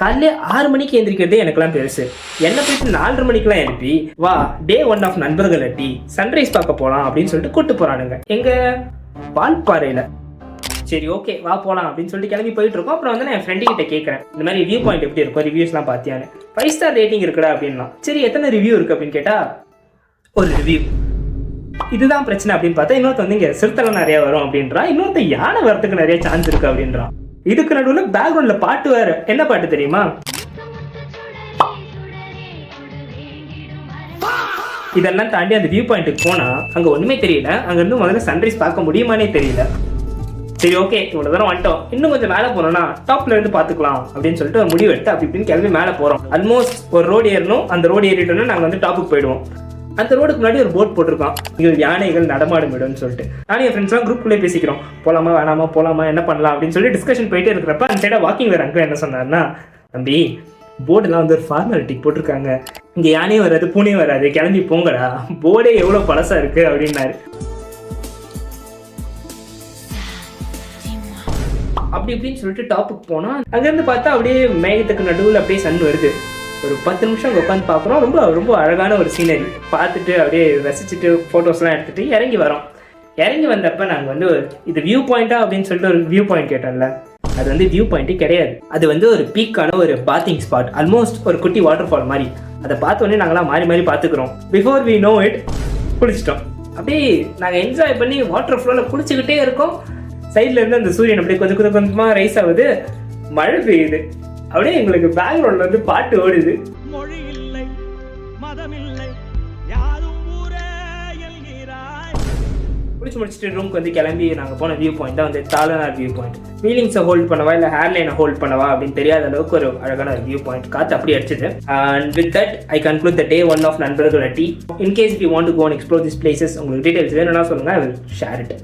காலையில 6 மணிக்கு எந்திரிக்கிறதே எனக்குலாம் பெருசு. என்ன போயிட்டு 4:30 மணிக்கெல்லாம் எழுப்பி வா டே 1 ஆஃப் நண்பர்கள் அட்டி சன்ரைஸ் பார்க்க போகலாம் அப்படின்னு சொல்லிட்டு கூட்டு போறானுங்க எங்க வால்பாறையில. சரி ஓகே வா போகலாம் அப்படின்னு சொல்லிட்டு கிளம்பி போயிட்டு இருக்கோம். அப்புறம் வந்து நான் என் ஃப்ரெண்டு கிட்ட கேட்குறேன், இந்த மாதிரி வியூ பாயிண்ட் எப்படி இருக்கும், ரிவ்யூஸ்லாம் பார்த்தியான்னு. 5 ஸ்டார் ரேட்டிங் இருக்குடா அப்படின்னா. சரி எத்தனை ரிவ்யூ இருக்கு அப்படின்னு கேட்டா ஒரு ரிவ்யூ. இதுதான் பிரச்சனை அப்படின்னு பார்த்தா இன்னொருத்த வந்து இங்கே சிறுத்தைலாம் நிறைய வரும் அப்படின்றான். இன்னொருத்த யானை வரத்துக்கு நிறைய சான்ஸ் இருக்கு அப்படின்றான். இதுக்கு நடுவில் பேக்ரவுண்ட்ல பாட்டு வேற. என்ன பாட்டு தெரியுமா? இதெல்லாம் தாண்டி அந்த வியூ பாயிண்ட்டுக்கு போனா அங்க ஒண்ணுமே தெரியல. அங்க இருந்து முதல்ல சன்ரைஸ் பார்க்க முடியுமானே தெரியல. சரி ஓகே இவ்வளவு தூரம் வந்துட்டோம், இன்னும் கொஞ்சம் மேலே போனோம்னா டாப்ல இருந்து பாத்துக்கலாம் அப்படின்னு சொல்லிட்டு ஒரு முடிவு எடுத்து அப்படி இப்படின்னு கிளம்பி மேலே போறோம். ஆல்மோஸ்ட் ஒரு ரோடு ஏறணும். அந்த ரோடு ஏறிட்டோம்னா நாங்க வந்து டாப்புக்கு போயிடுவோம். அந்த ரோடுக்கு முன்னாடி ஒரு போட் போட்டிருக்கோம், இங்கே யானைகள் நடமாடும் இடம்னு சொல்லிட்டு. நானும் என் ஃப்ரெண்ட்ஸ்லாம் குரூப்குள்ளே பேசிக்கிறோம், போலாமா வேணாமா போலாமா என்ன பண்ணலாம் அப்படின்னு சொல்லி டிஸ்கஷன் போயிட்டே இருக்கிறப்ப அந்த சைடாக வாக்கிங் வேறு அங்கிள் என்ன சொன்னார்னா, தம்பி போர்டெல்லாம் வந்து ஒரு ஃபார்மாலிட்டி போட்டிருக்காங்க, இங்கே யானையும் வராது பூனையும் வராது, கிளம்பி போங்கடா, போர்டே எவ்வளோ பழசாக இருக்கு அப்படின்னாரு. அப்படி இப்படின்னு சொல்லிட்டு டாப்புக்கு போனால் அங்கேருந்து பார்த்தா அப்படியே மேகத்துக்கு நடுவில் அப்படியே சன் வருது. ஒரு 10 நிமிஷம் அங்கே உட்காந்து பார்க்குறோம். ரொம்ப ரொம்ப அழகான ஒரு சீனரி பார்த்துட்டு அப்படியே ரசிச்சுட்டு ஃபோட்டோஸ்லாம் எடுத்துகிட்டு இறங்கி வரோம். இறங்கி வந்தப்போ நாங்கள் வந்து இது வியூ பாயிண்ட்டா அப்படின்னு சொல்லிட்டு ஒரு வியூ பாயிண்ட் கேட்டோம்ல, அது வந்து வியூ பாயிண்ட்டே கிடையாது. அது வந்து ஒரு பீக்கான ஒரு பாத்திங் ஸ்பாட், ஆல்மோஸ்ட் ஒரு குட்டி வாட்டர் ஃபால் மாதிரி. அதை பார்த்தோன்னே நாங்களாம் மாறி மாறி பார்த்துக்குறோம். பிஃபோர் வி நோ இட் குளிச்சிட்டோம். அப்படியே நாங்கள் என்ஜாய் பண்ணி வாட்டர் ஃப்ளோவில் குளிச்சுக்கிட்டே இருக்கோம். சைடில் இருந்து அந்த சூரியன் அப்படியே கொஞ்சம் கொஞ்சம் கொஞ்சமாக ரைஸ் ஆகுது, மழை பெய்யுது. அப்படியே எங்களுக்கு பேக்ரவுண்ட்ல வந்து பாட்டு ஓடுது. மொழி இல்லை மதம் இல்லை யாரும் ஊரே எல்கிறாய். குளிச்சு முடிச்சுட்டு ரூமுக்கு வந்து கிளம்பி நாங்கள் போன வியூ பாயிண்ட் தான் வந்து தாளனார் வியூ பாயிண்ட். ஃபீலிங்ஸை ஹோல்ட் பண்ணவா இல்லை ஹேர்லைனை ஹோல்ட் பண்ணவா அப்படின்னு தெரியாத அளவுக்கு ஒரு அழகான வியூ பாயிண்ட். காற்று அப்படி அடிச்சது. And with that I conclude the day 1 of நண்பர்கள் அட்டி. In case if you want to go and explore this places, உங்களுக்கு டீடைல்ஸ் வேணும்னா சொல்லுங்கள், ஐ வில் ஷேர் இட்.